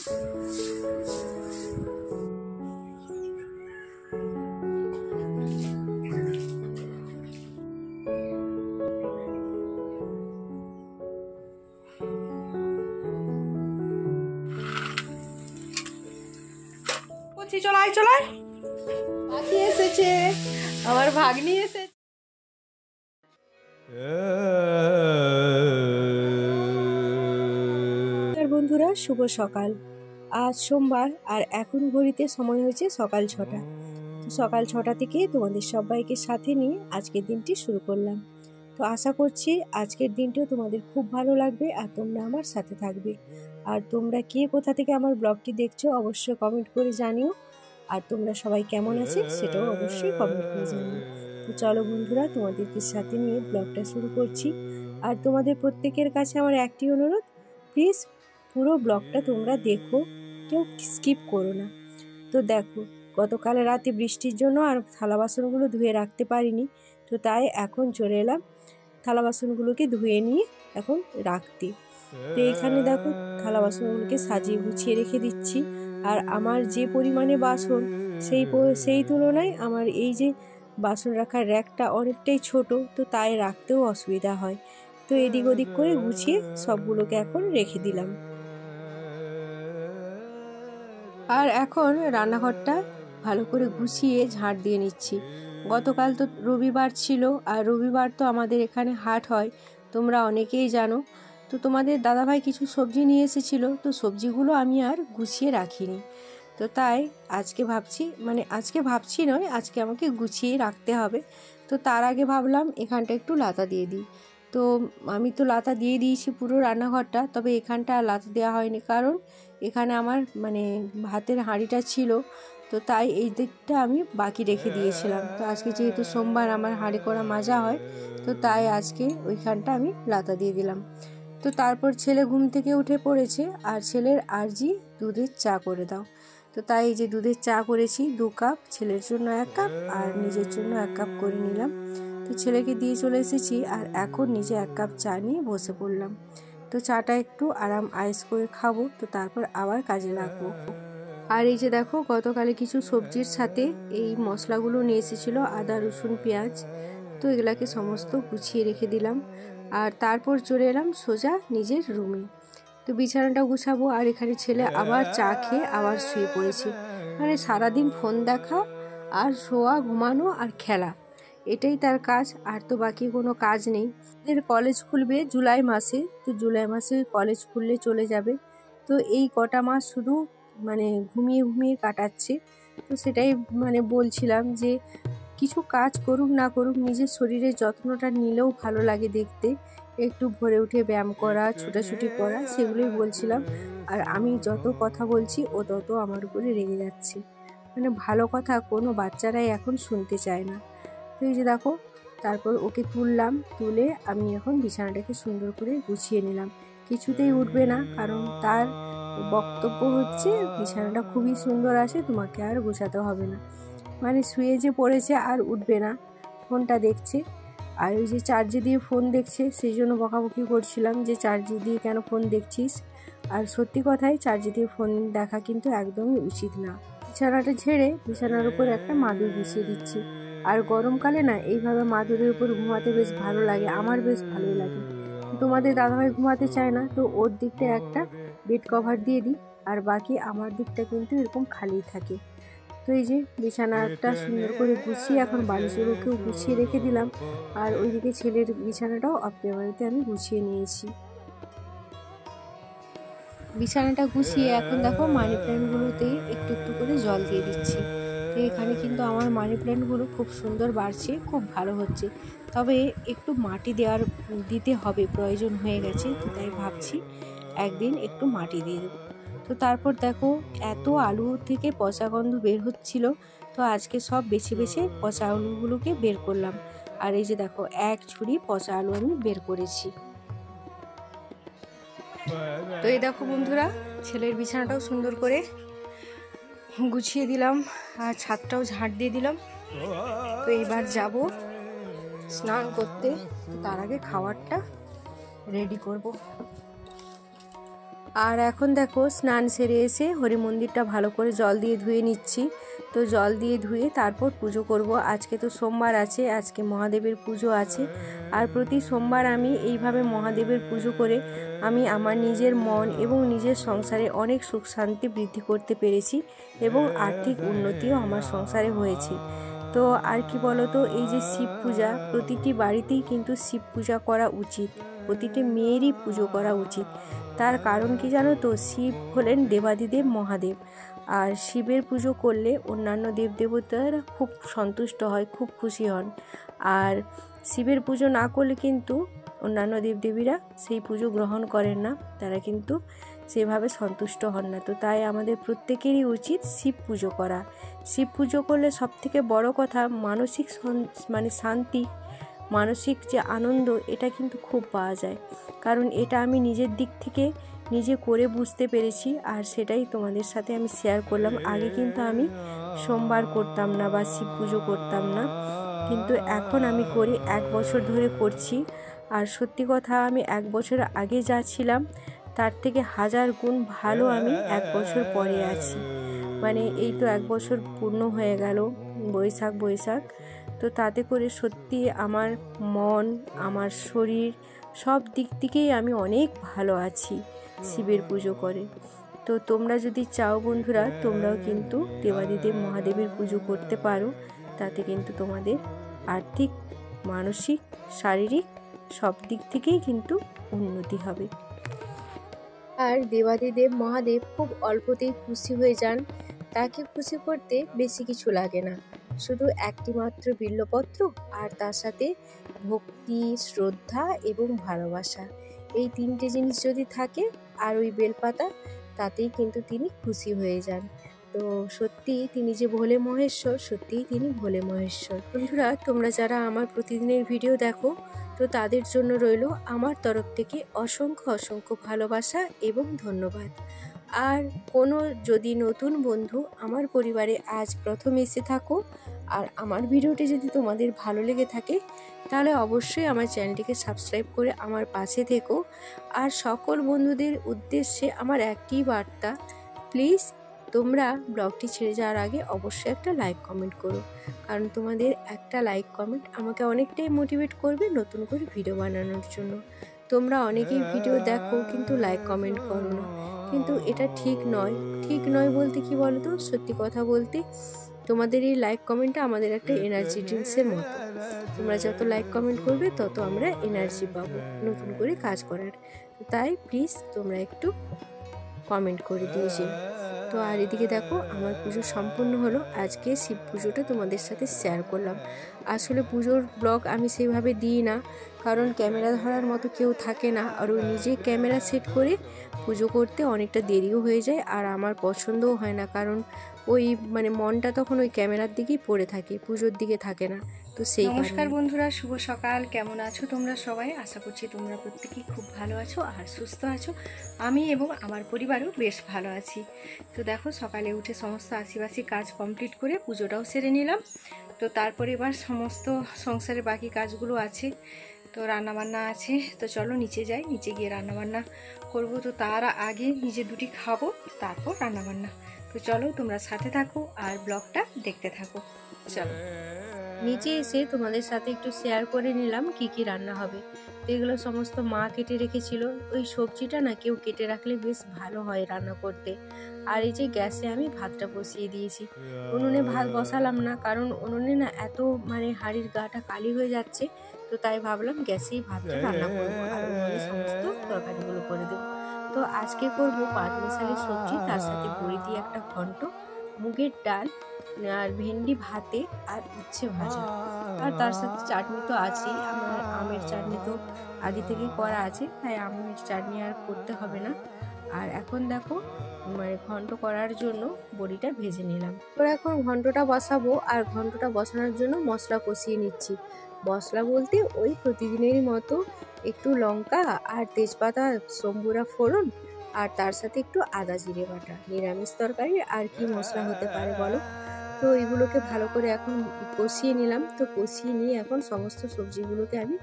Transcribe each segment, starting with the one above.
চলাই চলাই পাখি এসেছে, আমার ভাগ্নি এসেছে। বন্ধুরা শুভ সকাল। আজ সোমবার আর এখন ঘড়িতে সময় হয়েছে সকাল 6টা। তো সকাল 6টা থেকে তোমাদের সবাইকে সাথে নিয়ে আজকের দিনটি শুরু করলাম। তো আশা করছি আজকের দিনটাও তোমাদের খুব ভালো লাগবে আর তোমরা আমার সাথে থাকবে। আর তোমরা কে কোথা থেকে আমার ব্লগটি দেখছো অবশ্যই কমেন্ট করে জানিও। আর তোমরা সবাই কেমন আছে সেটাও অবশ্যই কমেন্ট করে জানিও। তো চলো বন্ধুরা, তোমাদেরকে সাথে নিয়ে ব্লগটা শুরু করছি। আর তোমাদের প্রত্যেকের কাছে আমার একটি অনুরোধ, প্লিজ পুরো ব্লগটা তোমরা দেখো, কেউ স্কিপ করো না। তো দেখো, গতকাল রাতে বৃষ্টির জন্য আর থালা বাসনগুলো ধুয়ে রাখতে পারিনি, তো তাই এখন চলে এলাম থালা বাসনগুলোকে ধুয়ে নিয়ে এখন রাখতে। তো এখানে দেখো থালা বাসনগুলোকে সাজিয়ে গুছিয়ে রেখে দিচ্ছি। আর আমার যে পরিমাণে বাসন সেই তুলনায় আমার এই যে বাসন রাখার র্যাকটা অনেকটাই ছোট, তো তাই রাখতেও অসুবিধা হয়। তো এদিক ওদিক করে গুছিয়ে সবগুলোকে এখন রেখে দিলাম। আর এখন রান্নাঘরটা ভালো করে গুছিয়ে ঝাড় দিয়ে নিচ্ছি। গতকাল তো রবিবার ছিল, আর রবিবার তো আমাদের এখানে হাট হয়, তোমরা অনেকেই জানো। তো তোমাদের দাদাভাই কিছু সবজি নিয়ে এসেছিলো, তো সবজিগুলো আমি আর গুছিয়ে রাখিনি। তো তাই আজকে ভাবছি নয়, আজকে আমাকে গুছিয়ে রাখতে হবে। তো তার আগে ভাবলাম এখানটা একটু লাতা দিয়ে দিই। তো আমি তো লাতা দিয়ে দিয়েছি পুরো রান্নাঘরটা, তবে এখানটা আর লাতা দেওয়া হয়নি, কারণ এখানে আমার ভাতের হাঁড়িটা ছিল, তো তাই এই দিকটা আমি বাকি রেখে দিয়েছিলাম। তো আজকে যেহেতু সোমবার আমার হাঁড়ি করা মাজা হয়, তো তাই আজকে ওইখানটা আমি লাতা দিয়ে দিলাম। তো তারপর ছেলে ঘুম থেকে উঠে পড়েছে, আর ছেলের আর্জি দুধের চা করে দাও। তো তাই এই যে দুধের চা করেছি 2 কাপ, ছেলের জন্য 1 কাপ আর নিজের জন্য 1 কাপ করে নিলাম। তো ছেলেকে দিয়ে চলে এসেছি, আর এখন নিজে 1 কাপ চা নিয়ে বসে পড়লাম। তো চাটা একটু আইস করে খাবো, তো তারপর আবার কাজে লাগবো। আর এই যে দেখো, গতকালে কিছু সবজির সাথে এই মশলাগুলো নিয়ে এসেছিলো, আদা রসুন পেঁয়াজ, তো এগুলাকে সমস্ত গুছিয়ে রেখে দিলাম। আর তারপর চলে এলাম সোজা নিজের রুমে। তো বিছানাটা গুছাবো, আর এখানে ছেলে আবার চা খেয়ে আবার শুয়ে পড়েছে। মানে সারাদিন ফোন দেখা আর শোয়া, ঘুমানো আর খেলা, এটাই তার কাজ, আর তো বাকি কোনো কাজ নেই। এর কলেজ খুলবে জুলাই মাসে, তো জুলাই মাসে কলেজ খুললে চলে যাবে। তো এই কটা মাস শুধু ঘুমিয়ে ঘুমিয়ে কাটাচ্ছে। তো সেটাই বলছিলাম যে কিছু কাজ করুক না করুক, নিজের শরীরের যত্নটা নিলেও ভালো লাগে দেখতে। একটু ভোরে উঠে ব্যায়াম করা, ছোটাছুটি করা, সেগুলোই বলছিলাম। আর আমি যত কথা বলছি ও তত আমার উপরে রেগে যাচ্ছে। ভালো কথা কোনো বাচ্চারাই এখন শুনতে চায় না। তো এই যে দেখো, তারপর ওকে তুলে আমি এখন বিছানাটাকে সুন্দর করে গুছিয়ে নিলাম। কিছুতেই উঠবে না, কারণ তার বক্তব্য হচ্ছে বিছানাটা খুবই সুন্দর আছে, তোমাকে আর গোছাতে হবে না। শুয়ে যে পড়েছে আর উঠবে না, ফোনটা দেখছে। আর ওই যে চার্জে দিয়ে ফোন দেখছে, সেই জন্য বকাবকি করছিলাম যে চার্জে দিয়ে কেন ফোন দেখছিস। আর সত্যি কথাই, চার্জে দিয়ে ফোন দেখা কিন্তু একদমই উচিত না। বিছানাটা ঝেড়ে বিছানার উপর একটা মাদুর বিছিয়ে দিচ্ছি। আর গরমকালে না এইভাবে মাদুরের উপর ঘুমাতে বেশ ভালো লাগে, আমার বেশ ভালোই লাগে। তোমাদের দাদাভাই ঘুমাতে চায় না, তো ওর দিকটা একটা বেড কভার দিয়ে দিই, আর বাকি আমার দিকটা কিন্তু এরকম খালি থাকে। তো এই যে বিছানাটা সুন্দর করে গুছিয়ে এখন বালিশগুলোকেও গুছিয়ে রেখে দিলাম। আর ওইদিকে ছেলের বিছানাটাও আপনার বাড়িতে আমি গুছিয়ে নিয়েছি। বিছানাটা গুছিয়ে এখন দেখো মানি প্ল্যান্টগুলোতে একটু একটু করে জল দিয়ে দিচ্ছি। তো এখানে কিন্তু আমার মানি প্ল্যান্টগুলো খুব সুন্দর বাড়ছে, খুব ভালো হচ্ছে। তবে একটু মাটি দিতে হবে, প্রয়োজন হয়ে গেছে। তো তাই ভাবছি একদিন একটু মাটি দিয়ে দেবো। তো তারপর দেখো, এত আলু থেকে পচা গন্ধ বের হচ্ছিল, তো আজকে সব বেছে বেছে পচা আলুগুলোকে বের করলাম। আর এই যে দেখো, 1 ঝুড়ি পচা আলু আমি বের করেছি। তো এই দেখো বন্ধুরা, ছেলের বিছানাটাও সুন্দর করে গুছিয়ে দিলাম, আর ছাদটাও ঝাড় দিয়ে দিলাম। তো এইবার যাব স্নান করতে, তার আগে খাবারটা রেডি করব। আর এখন দেখো স্নান সেরে এসে হরি মন্দিরটা ভালো করে জল দিয়ে ধুয়ে নিচ্ছি। তো জল দিয়ে ধুয়ে তারপর পুজো করব। আজকে তো সোমবার আছে, আজকে মহাদেবের পুজো আছে। আর প্রতি সোমবার আমি এইভাবে মহাদেবের পুজো করে আমি আমার নিজের মন এবং নিজের সংসারে অনেক সুখ শান্তি বৃদ্ধি করতে পেরেছি এবং আর্থিক উন্নতিও আমার সংসারে হয়েছে। তো আর কি বলতো, এই যে শিব পূজা, প্রতিটি বাড়িতেই কিন্তু শিব পূজা করা উচিত, প্রতিটি মেয়েরই পুজো করা উচিত। তার কারণ কি জানো তো, শিব হলেন দেবাদিদেব মহাদেব। আর শিবের পুজো করলে অন্যান্য দেবদেবতারা খুব সন্তুষ্ট হয়, খুব খুশি হন। আর শিবের পুজো না করলে কিন্তু অন্যান্য দেবদেবীরা সেই পুজো গ্রহণ করেন না, তারা কিন্তু সেভাবে সন্তুষ্ট হন না। তো তাই আমাদের প্রত্যেকেরই উচিত শিব পুজো করা। শিব পুজো করলে সবথেকে বড় কথা মানসিক শান্তি, মানসিক যে আনন্দ, এটা কিন্তু খুব পাওয়া যায়। কারণ এটা আমি নিজের দিক থেকে নিজে করে বুঝতে পেরেছি, আর সেটাই তোমাদের সাথে আমি শেয়ার করলাম। আগে কিন্তু আমি সোমবার করতাম না বা শিব পুজো করতাম না, কিন্তু এখন আমি করি, 1 বছর ধরে করছি। আর সত্যি কথা, আমি 1 বছর আগে যা ছিলাম তার থেকে 1000 গুণ ভালো আমি 1 বছর পরে আছি। মানে এই তো 1 বছর পূর্ণ হয়ে গেল বৈশাখ। তো তাতে করে সত্যি আমার মন, আমার শরীর, সব দিক থেকেই আমি অনেক ভালো আছি শিবের পুজো করে। তো তোমরা যদি চাও বন্ধুরা, তোমরাও কিন্তু দেবাদিদেব মহাদেবের পুজো করতে পারো। তাতে কিন্তু তোমাদের আর্থিক, মানসিক, শারীরিক সব দিক থেকেই কিন্তু উন্নতি হবে। আর দেবাদিদেব মহাদেব খুব অল্পতেই খুশি হয়ে যান। তাকে খুশি করতে বেশি কিছু লাগে না, শুধু একটি মাত্র বিল্বপত্র আর তার সাথে ভক্তি, শ্রদ্ধা এবং ভালোবাসা, এই 3টে জিনিস যদি থাকে আর ওই বেলপাতা, তাতেই কিন্তু তিনি খুশি হয়ে যান। তো সত্যিই তিনি যে ভোলে মহেশ্বর, সত্যিই তিনি ভোলে মহেশ্বর। বন্ধুরা, তোমরা যারা আমার প্রতিদিনের ভিডিও দেখো, তো তাদের জন্য রইল আমার তরফ থেকে অসংখ্য ভালোবাসা এবং ধন্যবাদ। আর কোনো যদি নতুন বন্ধু আমার পরিবারে আজ প্রথম এসে থাকো আর আমার ভিডিওটি যদি তোমাদের ভালো লেগে থাকে, তাহলে অবশ্যই আমার চ্যানেলটিকে সাবস্ক্রাইব করে আমার পাশে থেকো। আর সকল বন্ধুদের উদ্দেশ্যে আমার একটি বার্তা, প্লিজ তোমরা ব্লগটি ছেড়ে যাওয়ার আগে অবশ্যই একটা লাইক কমেন্ট করো। কারণ তোমাদের একটা লাইক কমেন্ট আমাকে অনেকটাই মোটিভেট করবে নতুন করে ভিডিও বানানোর জন্য। তোমরা অনেকেই ভিডিও দেখো কিন্তু লাইক কমেন্ট করো না, কিন্তু এটা ঠিক নয় বলতে কি বলো তো, সত্যি কথা বলতে তোমাদের এই লাইক কমেন্টটা আমাদের একটা এনার্জি ড্রিঙ্কসের মতো। তোমরা যত লাইক কমেন্ট করবে তত আমরা এনার্জি পাবো নতুন করে কাজ করার। তাই প্লিজ তোমরা একটু কমেন্ট করে দিয়েছি। তো আর এদিকে দেখো, আমার পুজো সম্পূর্ণ হলো। আজকে শিব পুজোটা তোমাদের সাথে শেয়ার করলাম। আসলে পুজোর ব্লগ আমি সেইভাবে দিই না, কারণ ক্যামেরা ধরার মতো কেউ থাকে না, আর ওই নিজে ক্যামেরা সেট করে পুজো করতে অনেকটা দেরিও হয়ে যায়, আর আমার পছন্দও হয় না। কারণ ওই মনটা তখন ওই ক্যামেরার দিকেই পড়ে থাকে, পুজোর দিকে থাকে না। তো সেই নমস্কার বন্ধুরা, শুভ সকাল। কেমন আছো তোমরা সবাই? আশা করছি তোমরা প্রত্যেকেই খুব ভালো আছো আর সুস্থ আছো। আমি এবং আমার পরিবারও বেশ ভালো আছি। তো দেখো, সকালে উঠে সমস্ত আশিবাসি কাজ কমপ্লিট করে পুজোটাও সেরে নিলাম। তো তারপরে এবার সমস্ত সংসারের বাকি কাজগুলো আছে, তো রান্নাবান্না আছে। তো চলো নিচে যাই, নিচে গিয়ে রান্নাবান্না করবো। তো তার আগে নিজে দুটি খাবো, তারপর রান্নাবান্না। তো চলো তোমরা সাথে থাকো আর ব্লগটা দেখতে থাকো। চলো। নিচে এসে তোমাদের সাথে একটু শেয়ার করে নিলাম কি কি রান্না হবে। তো এগুলো সমস্ত মা কেটে রেখেছিল। ওই সবজিটা না কেউ কেটে রাখলে বেশ ভালো হয় রান্না করতে। আর এই যে গ্যাসে আমি ভাতটা বসিয়ে দিয়েছি, উনুনে ভাত বসালাম না, কারণ উনুনে না এত হাঁড়ির গাটা কালি হয়ে যাচ্ছে। তো তাই ভাবলাম গ্যাসেই ভাতটা রান্না করবো আর উনুনে সমস্ত তরকারিগুলো করে দেবো। তো আজকে করবো পাঁচমিশালি সবজি, তার সাথে বড়ি দিয়ে একটা ঘন্ট, মুগের ডাল, আর ভেন্ডি ভাতে, আর উচ্ছে ভাজা। আর তার সাথে চাটনি তো আছেই, আমার আমের চাটনি তো আগে থেকে করা আছে, তাই আমের চাটনি আর করতে হবে না। আর এখন দেখো, ঘন্ট করার জন্য বড়িটা ভেজে নিলাম। তো এখন ঘন্টটা বসাবো, আর ঘন্টটা বসানোর জন্য মশলা কষিয়ে নিচ্ছি। মশলা বলতে ওই প্রতিদিনেরই মতো একটু লঙ্কা আর তেজপাতা, সম্বুরা ফোড়ন, আর তার সাথে একটু আদা জিরে বাটা। নিরামিষ তরকারি আর কি মশলা হতে পারে বলো। তো এইগুলোকে ভালো করে এখন কষিয়ে নিলাম। তো কষিয়ে নিয়ে এখন সমস্ত সবজিগুলোকে আমি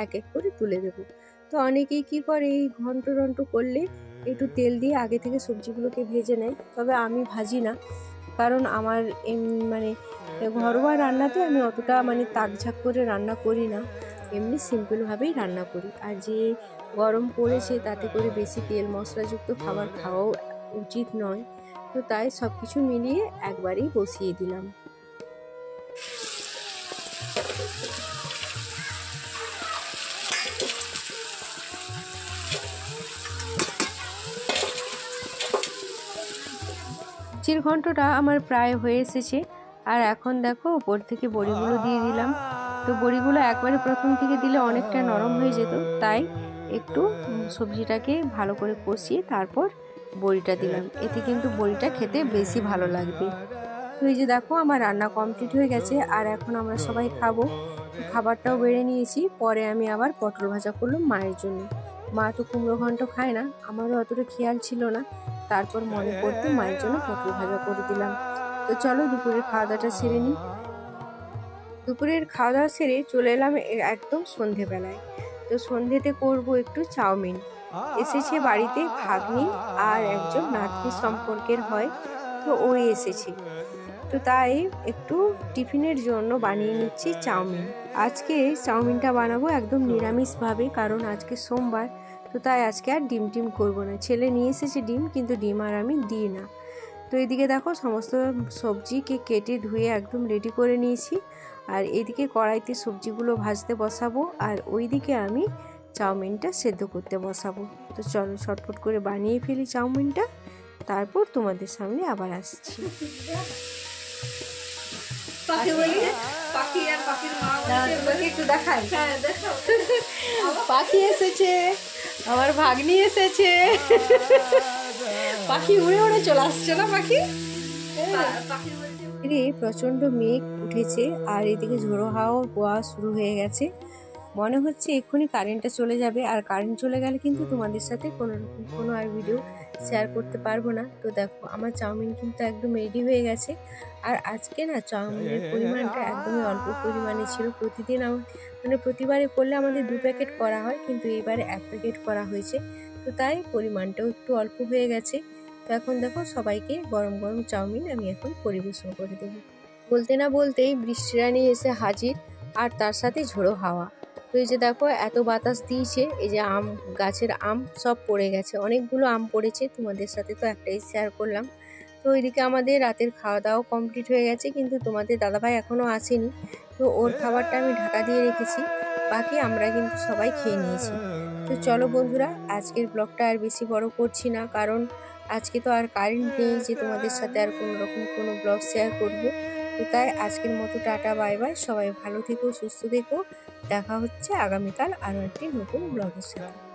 এক এক করে তুলে দেবো। তো অনেকেই কি করে, এই ঘন্ট করলে একটু তেল দিয়ে আগে থেকে সবজিগুলোকে ভেজে নেয়, তবে আমি ভাজি না, কারণ আমার মানে ঘরোয়া রান্নাতে আমি অতটা মানে তাকঝাক করে রান্না করি না, এমনি সিম্পলভাবেই রান্না করি। আর যে গরম পড়েছে তাতে করে বেশি তেল মশলাযুক্ত খাবার খাওয়াও উচিত নয়, তো তাই সব কিছু মিলিয়ে একবারেই বসিয়ে দিলাম। সবজির ঘন্টটা আমার প্রায় হয়ে এসেছে, আর এখন দেখো উপর থেকে বড়িগুলো দিয়ে দিলাম। তো বড়িগুলো একবারে প্রথম থেকে দিলে অনেকটা নরম হয়ে যেত, তাই একটু সবজিটাকে ভালো করে কষিয়ে তারপর বড়িটা দিলাম, এতে কিন্তু বড়িটা খেতে বেশি ভালো লাগবে। তো এই যে দেখো আমার রান্না কমপ্লিট হয়ে গেছে, আর এখন আমরা সবাই খাবো। খাবারটাও বেড়ে নিয়েছি, পরে আমি আবার পটল ভাজা করলাম মায়ের জন্য। মা তো কুমড়ো ঘন্ট খায় না, আমারও অতটা খেয়াল ছিল না, তারপর মনে পড়তে মায়ের জন্য পটল ভাজা করে দিলাম। তো চলো দুপুরের খাওয়া দাওয়াটা সেরে নিই। দুপুরের খাওয়া দাওয়া সেরে চলে এলাম একদম সন্ধেবেলায়। তো সন্ধেতে করব একটু চাউমিন। এসেছে বাড়িতে ভাগ্নি আর একজন নাতনি সম্পর্কের হয়, তো ওই এসেছে, তো তাই একটু টিফিনের জন্য বানিয়ে নিচ্ছি চাউমিন। আজকে চাউমিনটা বানাবো একদম নিরামিষভাবে, কারণ আজকে সোমবার, তো তাই আজকে আর ডিম টিম করবো না। ছেলে নিয়ে এসেছে ডিম, কিন্তু ডিম আর আমি দিই না। তো এদিকে দেখো সমস্ত সবজিকে কেটে ধুয়ে একদম রেডি করে নিয়েছি, আর এদিকে কড়াইতে সবজিগুলো ভাজতে বসাবো, আর ওইদিকে আমি চাউমিনটা সেদ্ধ করতে বসাবো। তো চলো ছটফট করে বানিয়ে ফেলি চাউমিনটা, তারপর তোমাদের সামনে আবার আসছি। পাখি এসেছে, আমার ভাগ্নি এসেছে, পাখি উড়ে উড়ে চলে আসছে না পাখি। প্রচন্ড মেঘ উঠেছে, আর এদিকে ঝোড়ো হাওয়া শুরু হয়ে গেছে, মনে হচ্ছে এক্ষুনি কারেন্টটা চলে যাবে। আর কারেন্ট চলে গেলে কিন্তু তোমাদের সাথে কোনো আর ভিডিও শেয়ার করতে পারবো না। তো দেখো আমার চাউমিন কিন্তু একদম রেডি হয়ে গেছে, আর আজকে না চাউমিনের পরিমাণটা একদমই অল্প পরিমাণে ছিল। প্রতিদিন মানে প্রতিবারে করলে আমাদের 2 প্যাকেট করা হয়, কিন্তু এবারে 1 প্যাকেট করা হয়েছে, তো তাই পরিমাণটাও একটু অল্প হয়ে গেছে। তো এখন দেখো সবাইকে গরম গরম চাউমিন আমি এখন পরিবেশন করে দেবো। বলতে না বলতেই বৃষ্টিরানি এসে হাজির, আর তার সাথে ঝোড়ো হাওয়া। তো এই যে দেখো এত বাতাস দিয়েছে, এই যে আম গাছের আম সব পড়ে গেছে, অনেকগুলো আম পড়েছে, তোমাদের সাথে তো একটাই শেয়ার করলাম। তো ওইদিকে আমাদের রাতের খাওয়া দাওয়া কমপ্লিট হয়ে গেছে, কিন্তু তোমাদের দাদাভাই এখনও আসেনি, তো ওর খাবারটা আমি ঢাকা দিয়ে রেখেছি, বাকি আমরা কিন্তু সবাই খেয়ে নিয়েছি। তো চলো বন্ধুরা, আজকের ব্লগটা আর বেশি বড় করছি না, কারণ আজকে তো আর কারেন্ট নেই যে তোমাদের সাথে আর কোনো রকম কোনো ব্লগ শেয়ার করবো। তো তাই আজকের মতো টাটা বাই বাই, সবাই ভালো থেকো, সুস্থ থেকো, দেখা হচ্ছে আগামীকাল আরও একটি নতুন ব্লগের সাথে।